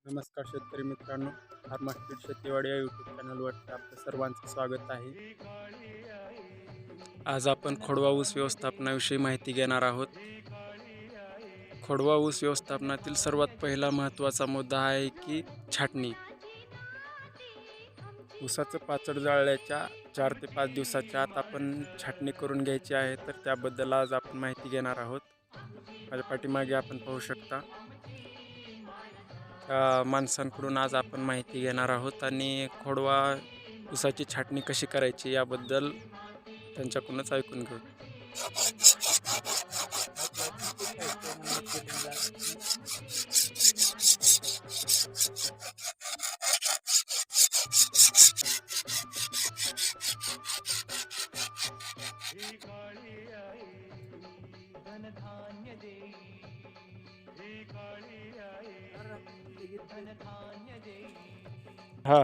नमस्कार शेतकरी मित्रांनो, फार्मास्पीड शेतीवाडी या यूट्यूब चॅनलवरती आपलं सर्वांचं स्वागत आहे. आज आपण खोडवा ऊस व्यवस्थापनाविषयी माहिती घेणार आहोत. खोडवा ऊस व्यवस्थापनातील सर्वात पहिला महत्त्वाचा मुद्दा आहे की छाटणी. ऊसाचं पाचड जाळल्याच्या 4 ते 5 दिवसाच्या आत आपण छाटणी करून घ्यायची आहे, तर त्याबद्दल आज आपण माहिती घेणार आहोत. माझ्या पाठीमागे आपण पाहू शकता. माणसांकडून आज आपण माहिती घेणार आहोत आणि खोडवा ऊसाची छाटणी कशी करायची याबद्दल त्यांच्याकडूनच ऐकून घेऊ. हा.